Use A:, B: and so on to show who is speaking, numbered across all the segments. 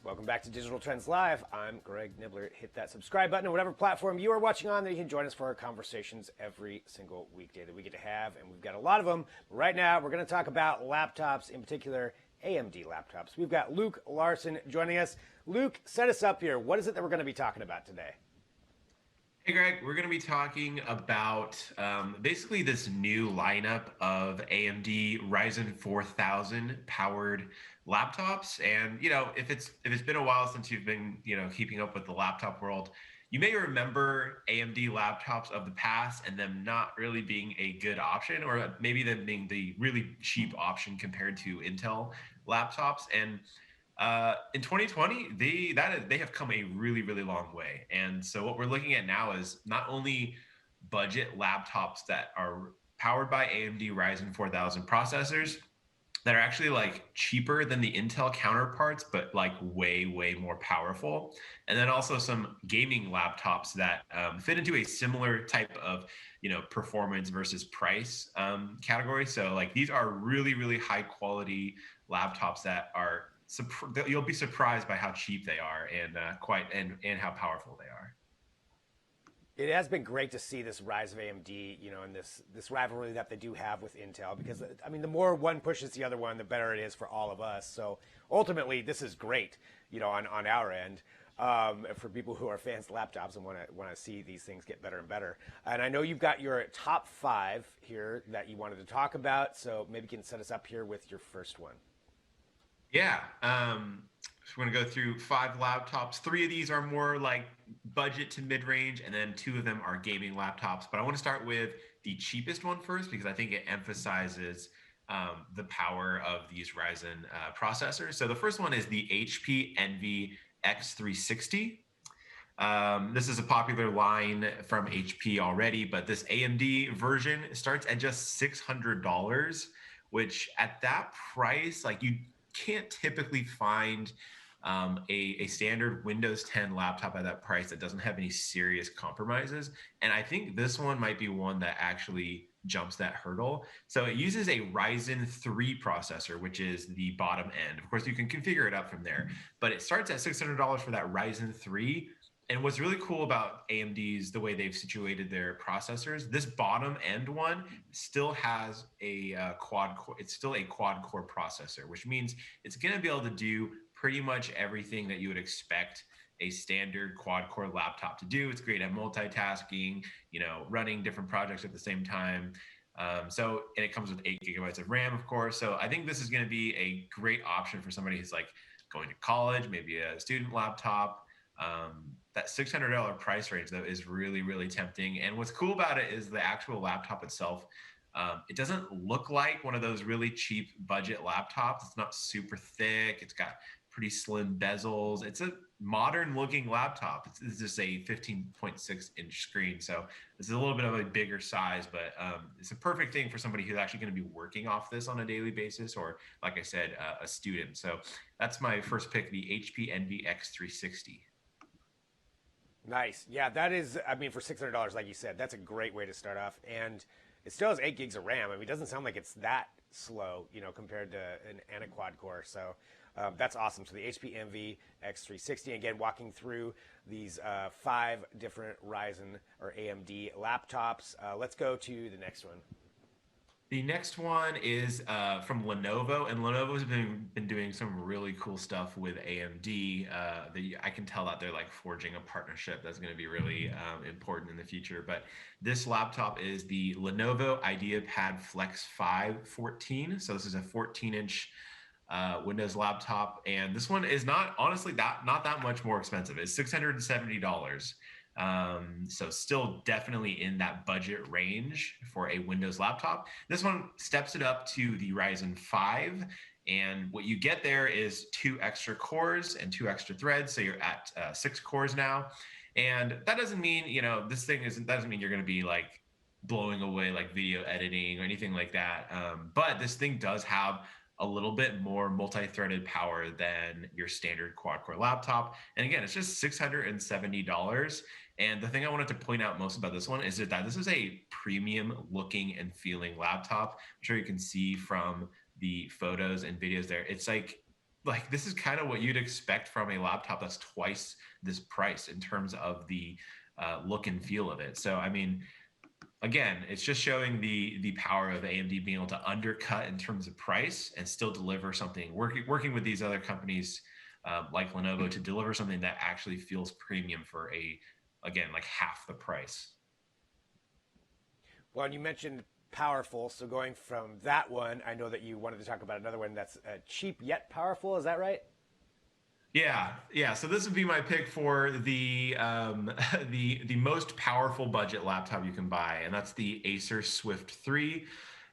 A: Welcome back to Digital Trends Live. I'm Greg Nibbler. Hit that subscribe button on whatever platform you are watching on. Then you can join us for our conversations every single weekday that we get to have, and we've got a lot of them. But right now, we're going to talk about laptops, in particular AMD laptops. We've got Luke Larsen joining us. Luke, set us up here. What is it that we're going to be talking about today?
B: Hey Greg, we're going to be talking about basically this new lineup of AMD Ryzen 4000 powered laptops. And if it's been a while since you've been keeping up with the laptop world, you may remember AMD laptops of the past and them not really being a good option, or maybe them being the really cheap option compared to Intel laptops. And in 2020, they have come a really long way. And so what we're looking at now is not only budget laptops that are powered by AMD Ryzen 4000 processors that are actually like cheaper than the Intel counterparts, but like way more powerful. And then also some gaming laptops that fit into a similar type of performance versus price category. So like these are really high quality laptops that are you'll be surprised by how cheap they are and how powerful they are.
A: It has been great to see this rise of AMD, and this rivalry that they do have with Intel, because I mean, the more one pushes the other one, the better it is for all of us. So ultimately, this is great, on our end. For people who are fans of laptops and want to see these things get better and better. And I know you've got your top 5 here that you wanted to talk about, so maybe you can set us up here with your first one.
B: Yeah, we're going to go through 5 laptops. 3 of these are more like budget to mid-range, and then 2 of them are gaming laptops. But I want to start with the cheapest one first because I think it emphasizes the power of these Ryzen processors. So the first one is the HP Envy X360. This is a popular line from HP already, but this AMD version starts at just $600, which at that price, like you can't typically find a standard Windows 10 laptop at that price that doesn't have any serious compromises. And I think this one might be one that actually jumps that hurdle. So it uses a Ryzen 3 processor, which is the bottom end. Of course, you can configure it up from there, but it starts at $600 for that Ryzen 3. And what's really cool about AMD's, the way they've situated their processors, this bottom end one still has a quad core. It's still a quad core processor, which means it's going to be able to do pretty much everything that you would expect a standard quad core laptop to do. It's great at multitasking, running different projects at the same time. And it comes with 8 gigabytes of RAM, of course. So I think this is going to be a great option for somebody who's like going to college, maybe a student laptop. That $600 price range though is really tempting. And what's cool about it is the actual laptop itself. It doesn't look like one of those really cheap budget laptops. It's not super thick. It's got pretty slim bezels. It's a modern looking laptop. It's just a 15.6 inch screen. So it's a little bit of a bigger size, but it's a perfect thing for somebody who's actually going to be working off this on a daily basis, or like I said, a student. So that's my first pick, the HP Envy X360.
A: Nice. Yeah, that is, I mean, for $600, like you said, that's a great way to start off. And it still has 8 gigs of RAM. I mean, it doesn't sound like it's that slow, compared to an quad core. So that's awesome. So the HP Envy X360, again, walking through these 5 different Ryzen or AMD laptops. Let's go to the next one.
B: The next one is from Lenovo, and Lenovo's been doing some really cool stuff with AMD. I can tell that they're like forging a partnership that's going to be really important in the future. But this laptop is the Lenovo IdeaPad Flex 5 14. So this is a 14-inch Windows laptop, and this one is not that much more expensive. It's $670. So still definitely in that budget range for a Windows laptop. This one steps it up to the Ryzen 5. And what you get there is 2 extra cores and 2 extra threads. So you're at 6 cores now. And that doesn't mean, that doesn't mean you're going to be like blowing away like video editing or anything like that. But this thing does have a little bit more multi-threaded power than your standard quad-core laptop. And again, it's just $670. And the thing I wanted to point out most about this one is that this is a premium looking and feeling laptop. I'm sure you can see from the photos and videos there. It's like like this is kind of what you'd expect from a laptop that's twice this price in terms of the look and feel of it. So I mean, again, it's just showing the power of AMD being able to undercut in terms of price and still deliver something. Working with these other companies like Lenovo to deliver something that actually feels premium for again, like half the price.
A: Well, and you mentioned powerful, so going from that one, I know that you wanted to talk about another one that's cheap yet powerful. Is that right?
B: Yeah, yeah. So this would be my pick for the the most powerful budget laptop you can buy, and that's the Acer Swift 3.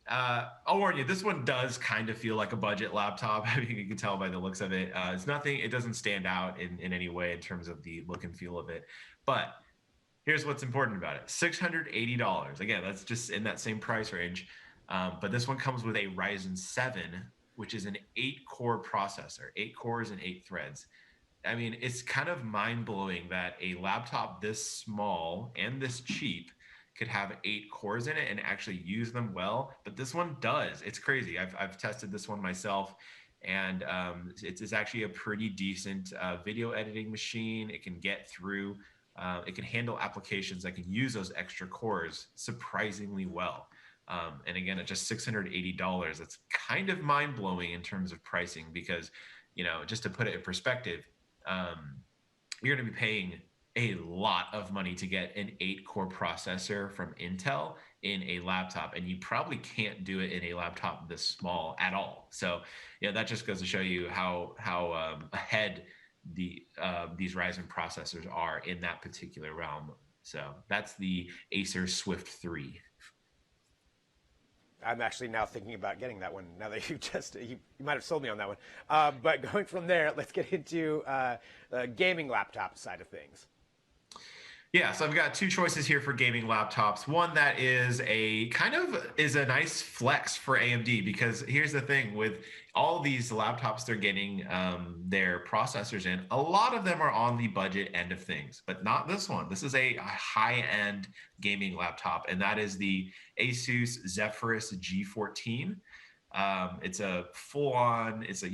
B: I'll warn you, this one does kind of feel like a budget laptop. I mean, you can tell by the looks of it. It's nothing. It doesn't stand out in any way in terms of the look and feel of it. But here's what's important about it: $680. Again, that's just in that same price range. But this one comes with a Ryzen 7, which is an 8-core processor, 8 cores and 8 threads. I mean, it's kind of mind blowing that a laptop this small and this cheap could have 8 cores in it and actually use them well. But this one does. It's crazy. I've tested this one myself, and it's actually a pretty decent video editing machine. It can get through. It can handle applications that can use those extra cores surprisingly well. And again, at just $680, that's kind of mind blowing in terms of pricing because, just to put it in perspective, you're going to be paying a lot of money to get an 8-core processor from Intel in a laptop, and you probably can't do it in a laptop this small at all. So, that just goes to show you how ahead these Ryzen processors are in that particular realm. So that's the Acer Swift 3.
A: I'm actually now thinking about getting that one. Now that you might have sold me on that one. But going from there, let's get into the gaming laptop side of things.
B: Yeah, so I've got two choices here for gaming laptops. One that is a nice flex for AMD, because here's the thing with all these laptops they're getting their processors in, a lot of them are on the budget end of things, but not this one. This is a high-end gaming laptop, and that is the Asus Zephyrus G14. It's a full-on. It's a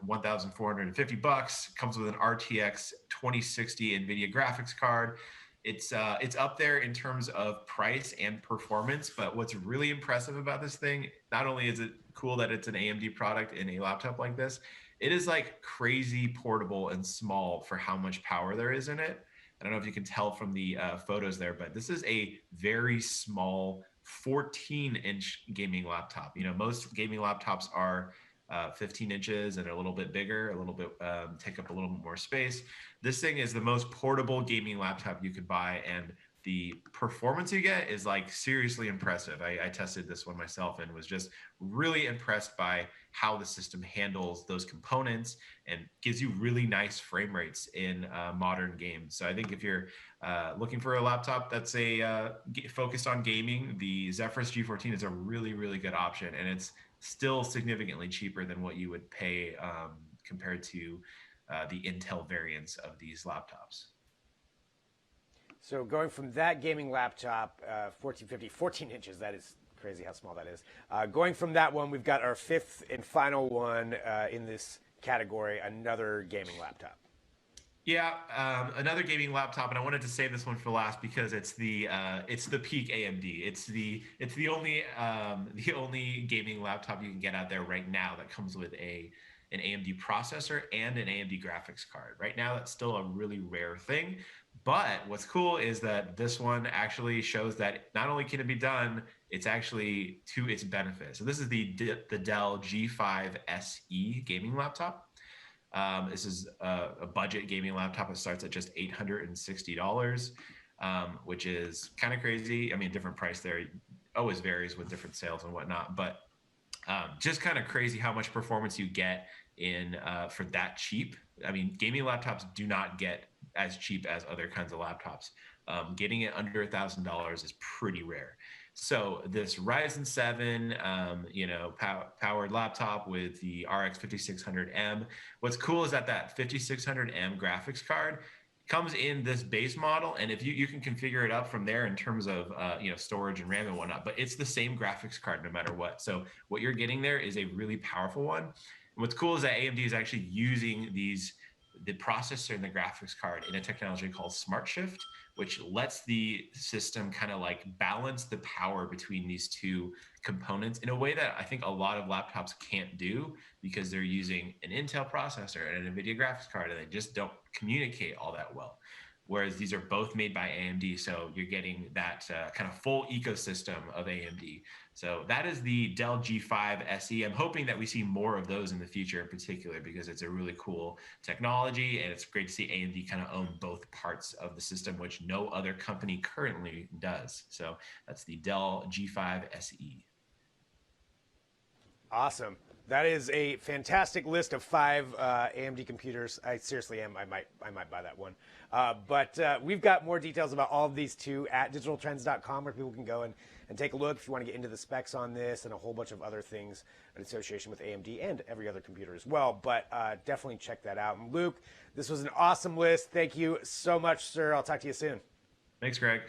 B: 1,450 bucks. Comes with an RTX 2060 NVIDIA graphics card. It's up there in terms of price and performance. But what's really impressive about this thing, not only is it cool that it's an AMD product in a laptop like this, it is like crazy portable and small for how much power there is in it. I don't know if you can tell from the photos there, but this is a very small 14-inch gaming laptop. Most gaming laptops are 15 inches and a little bit bigger, a little bit take up a little bit more space. This thing is the most portable gaming laptop you could buy, and the performance you get is like seriously impressive. I tested this one myself and was just really impressed by how the system handles those components and gives you really nice frame rates in modern games. So I think if you're looking for a laptop that's focused on gaming, the Zephyrus G14 is a really, really good option, and it's still significantly cheaper than what you would pay compared to the Intel variants of these laptops.
A: So going from that gaming laptop, 1450, 14 inches, that is crazy how small that is. Going from that one, we've got our fifth and final one in this category, another gaming laptop.
B: Yeah, another gaming laptop, and I wanted to save this one for last because it's the peak AMD. It's the only gaming laptop you can get out there right now that comes with an AMD processor and an AMD graphics card. Right now, that's still a really rare thing. But what's cool is that this one actually shows that not only can it be done, it's actually to its benefit. So this is the Dell G5 SE gaming laptop. This is a budget gaming laptop. It starts at just $860, which is kind of crazy. I mean, different price there always varies with different sales and whatnot, but just kind of crazy how much performance you get in for that cheap. I mean, gaming laptops do not get as cheap as other kinds of laptops. Getting it under $1,000 is pretty rare. So this Ryzen 7, powered laptop with the RX 5600M. What's cool is that 5600M graphics card comes in this base model, and if you can configure it up from there in terms of storage and RAM and whatnot. But it's the same graphics card no matter what. So what you're getting there is a really powerful one. what's cool is that AMD is actually using the processor and the graphics card in a technology called Smart Shift, which lets the system kind of like balance the power between these two components in a way that I think a lot of laptops can't do because they're using an Intel processor and an NVIDIA graphics card, and they just don't communicate all that well. Whereas these are both made by AMD, so you're getting that kind of full ecosystem of AMD. So that is the Dell G5 SE. I'm hoping that we see more of those in the future in particular because it's a really cool technology, and it's great to see AMD kind of own both parts of the system, which no other company currently does. So that's the Dell G5 SE.
A: Awesome. That is a fantastic list of 5 AMD computers. I seriously am. I might buy that one. But we've got more details about all of these too at digitaltrends.com, where people can go and take a look if you want to get into the specs on this and a whole bunch of other things in association with AMD and every other computer as well. But definitely check that out. And Luke, this was an awesome list. Thank you so much, sir. I'll talk to you soon.
B: Thanks, Greg.